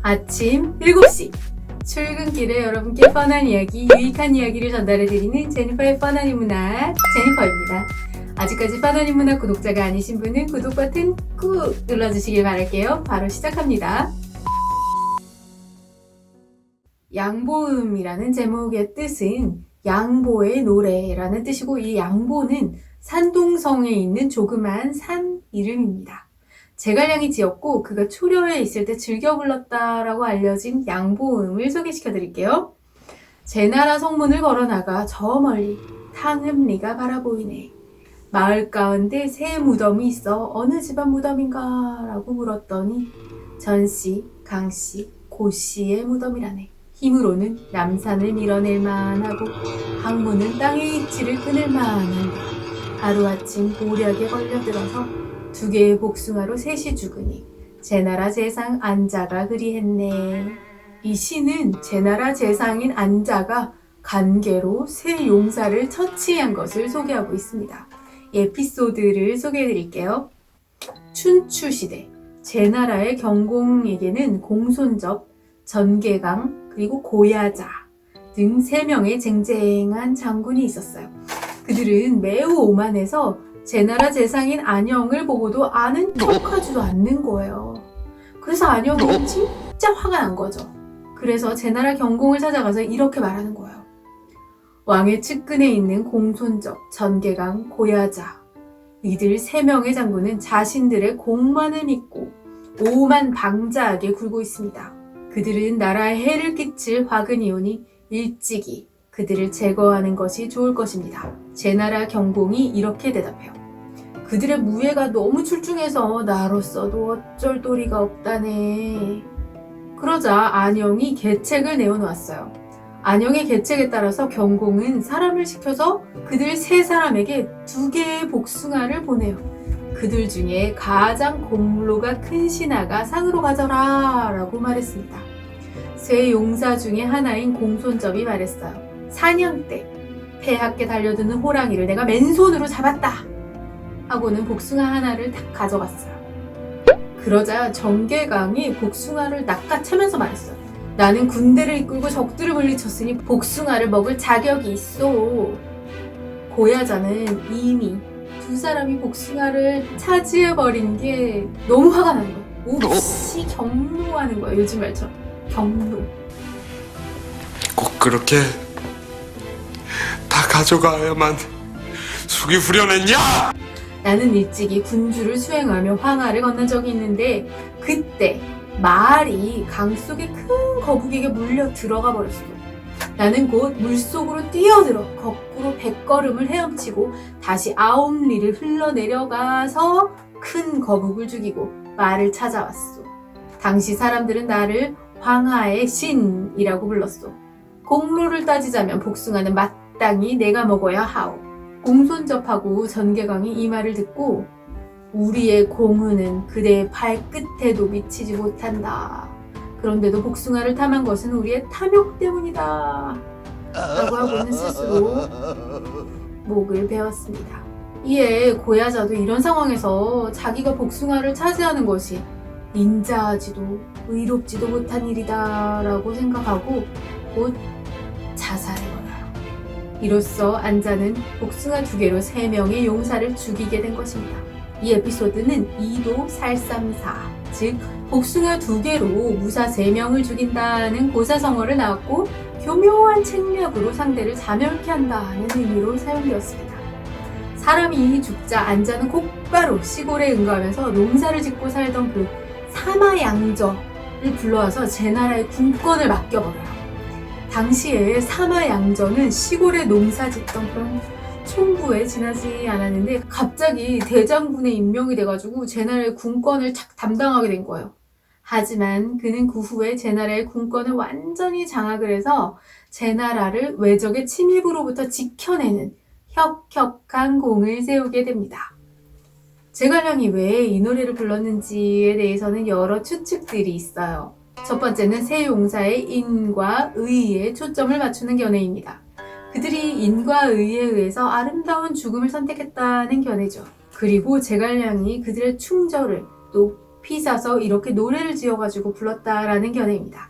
아침 7시 출근길에 여러분께 뻔한 이야기, 유익한 이야기를 전달해드리는 제니퍼의 뻔한 인문학 제니퍼입니다. 아직까지 뻔한 인문학 구독자가 아니신 분은 구독 버튼 꾹 눌러주시길 바랄게요. 바로 시작합니다. 양보음이라는 제목의 뜻은 양보의 노래라는 뜻이고, 이 양보는 산동성에 있는 조그만 산 이름입니다. 제갈량이 지었고 그가 초려에 있을 때 즐겨 불렀다라고 알려진 양보음을 소개시켜 드릴게요. 제 나라 성문을 걸어나가 저 멀리 탕흠리가 바라보이네. 마을 가운데 새 무덤이 있어 어느 집안 무덤인가 라고 물었더니 전씨, 강씨, 고씨의 무덤이라네. 힘으로는 남산을 밀어낼 만하고 항문은 땅의 입지를 끊을 만한데 하루아침 보력에 걸려들어서 2개의 복숭아로 셋이 죽으니 제나라 제상 안자가 그리했네. 이 시는 제나라 제상인 안자가 간계로 새 용사를 처치한 것을 소개하고 있습니다. 에피소드를 소개해드릴게요. 춘추시대 제나라의 경공에게는 공손접, 전개강, 그리고 고야자 등 3명의 쟁쟁한 장군이 있었어요. 그들은 매우 오만해서 제나라 제상인 안영을 보고도 아는 척하지도 않는 거예요. 그래서 안영이 진짜 화가 난 거죠. 그래서 제나라 경공을 찾아가서 이렇게 말하는 거예요. 왕의 측근에 있는 공손적, 전개강, 고야자 이들 3명의 장군은 자신들의 공만을 믿고 오만 방자하게 굴고 있습니다. 그들은 나라에 해를 끼칠 화근이오니 일찍이 그들을 제거하는 것이 좋을 것입니다. 제나라 경공이 이렇게 대답해요. 그들의 무예가 너무 출중해서 나로서도 어쩔 도리가 없다네. 그러자 안영이 계책을 내어놓았어요. 안영의 계책에 따라서 경공은 사람을 시켜서 그들 3사람에게 2개의 복숭아를 보내요. 그들 중에 가장 공로가 큰 신하가 상으로 가져라 라고 말했습니다. 세 용사 중에 하나인 공손접이 말했어요. 사냥 때 폐하께 달려드는 호랑이를 내가 맨손으로 잡았다 하고는 복숭아 하나를 딱 가져갔어요. 그러자 전개강이 복숭아를 낚아채면서 말했어요. 나는 군대를 이끌고 적들을 물리쳤으니 복숭아를 먹을 자격이 있어. 고야자는 이미 2사람이 복숭아를 차지해버린 게 너무 화가 난 거예요. 몹시 경노하는 거예요. 요즘 말처럼 경노. 꼭 그렇게 다 가져가야만 숙이 후련했냐? 나는 일찍이 군주를 수행하며 황하를 건넌 적이 있는데 그때 말이 강속에 큰 거북이에게 물려 들어가 버렸어. 나는 곧 물속으로 뛰어들어 거꾸로 100걸음을 헤엄치고 다시 9리를 흘러내려가서 큰 거북을 죽이고 말을 찾아왔어. 당시 사람들은 나를 황하의 신이라고 불렀어. 공로를 따지자면 복숭아는 마땅히 내가 먹어야 하오. 공손접하고 전개강이 이 말을 듣고 우리의 공은은 그대의 발끝에도 미치지 못한다. 그런데도 복숭아를 탐한 것은 우리의 탐욕 때문이다. 라고 하고는 스스로 목을 베었습니다. 이에 고야자도 이런 상황에서 자기가 복숭아를 차지하는 것이 인자하지도 의롭지도 못한 일이다 라고 생각하고 곧 자살해버려요. 이로써 안자는 복숭아 2개로 3명의 용사를 죽이게 된 것입니다. 이 에피소드는 이도 살삼사, 즉 복숭아 2개로 무사 3명을 죽인다는 고사성어를 낳았고 교묘한 책략으로 상대를 자멸케 한다는 의미로 사용되었습니다. 사람이 죽자 안자는 곧바로 시골에 응거하면서 농사를 짓고 살던 그 사마양저를 불러와서 제나라의 군권을 맡겨버려요. 당시에 사마양저는 시골에 농사 짓던 그런 총부에 지나지 않았는데 갑자기 대장군에 임명이 돼가지고 제나라의 군권을 착 담당하게 된 거예요. 하지만 그는 그 후에 제나라의 군권을 완전히 장악을 해서 제나라를 외적의 침입으로부터 지켜내는 혁혁한 공을 세우게 됩니다. 제갈량이 왜 이 노래를 불렀는지에 대해서는 여러 추측들이 있어요. 첫 번째는 세 용사의 인과 의에 초점을 맞추는 견해입니다. 그들이 인과 의에 의해서 아름다운 죽음을 선택했다는 견해죠. 그리고 제갈량이 그들의 충절을 또 피 사서 이렇게 노래를 지어가지고 불렀다라는 견해입니다.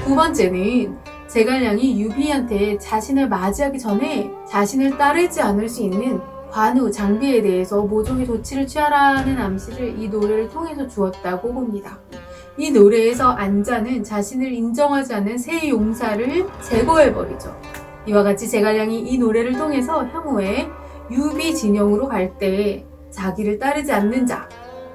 두 번째는 제갈량이 유비한테 자신을 맞이하기 전에 자신을 따르지 않을 수 있는 관우, 장비에 대해서 모종의 조치를 취하라는 암시를 이 노래를 통해서 주었다고 봅니다. 이 노래에서 안자는 자신을 인정하지 않는 새 용사를 제거해버리죠. 이와 같이 제갈량이 이 노래를 통해서 향후에 유비 진영으로 갈 때 자기를 따르지 않는 자,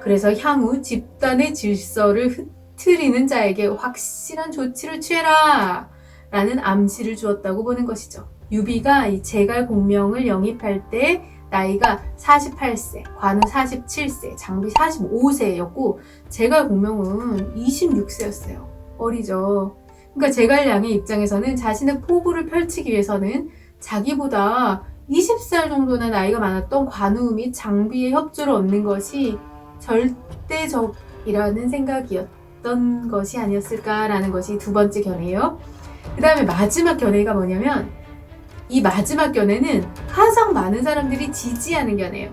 그래서 향후 집단의 질서를 흐트리는 자에게 확실한 조치를 취해라 라는 암시를 주었다고 보는 것이죠. 유비가 이 제갈 공명을 영입할 때 나이가 48세, 관우 47세, 장비 45세였고 제갈 공명은 26세였어요. 어리죠. 그러니까 제갈량의 입장에서는 자신의 포부를 펼치기 위해서는 자기보다 20살 정도나 나이가 많았던 관우 및 장비의 협조를 얻는 것이 절대적이라는 생각이었던 것이 아니었을까라는 것이 두 번째 견해예요. 그 다음에 마지막 견해가 뭐냐면 이 마지막 견해는 가장 많은 사람들이 지지하는 견해예요.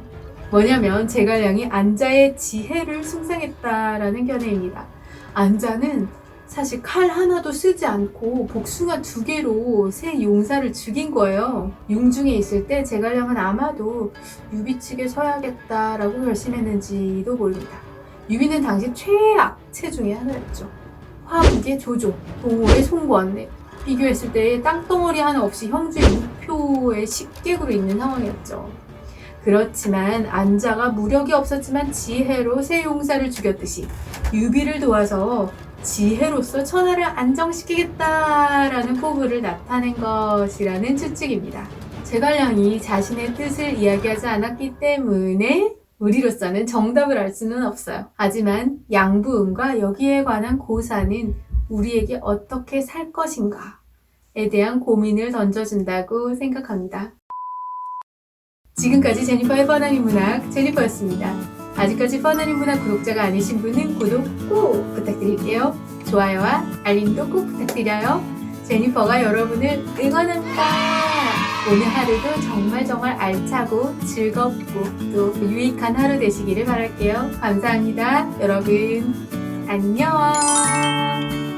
뭐냐면 제갈량이 안자의 지혜를 숭상했다라는 견해입니다. 안자는 사실 칼 하나도 쓰지 않고 복숭아 2개로 새 용사를 죽인 거예요. 융중에 있을 때 제갈량은 아마도 유비 측에 서야겠다라고 결심했는지도 모릅니다. 유비는 당시 최악체 중에 하나였죠. 화국의 조조, 동호의 송권, 비교했을 때 땅덩어리 하나 없이 형주의 무표의 식객으로 있는 상황이었죠. 그렇지만 안자가 무력이 없었지만 지혜로 새 용사를 죽였듯이 유비를 도와서 지혜로서 천하를 안정시키겠다라는 포부를 나타낸 것이라는 추측입니다. 제갈량이 자신의 뜻을 이야기하지 않았기 때문에 우리로서는 정답을 알 수는 없어요. 하지만 양부음과 여기에 관한 고사는 우리에게 어떻게 살 것인가에 대한 고민을 던져준다고 생각합니다. 지금까지 제니퍼의 뻔한 문학 제니퍼였습니다. 아직까지 뻔한 문학 구독자가 아니신 분은 구독 꼭 부탁드릴게요. 좋아요와 알림도 꼭 부탁드려요. 제니퍼가 여러분을 응원합니다. 오늘 하루도 정말 알차고 즐겁고 또 유익한 하루 되시기를 바랄게요. 감사합니다. 여러분 안녕.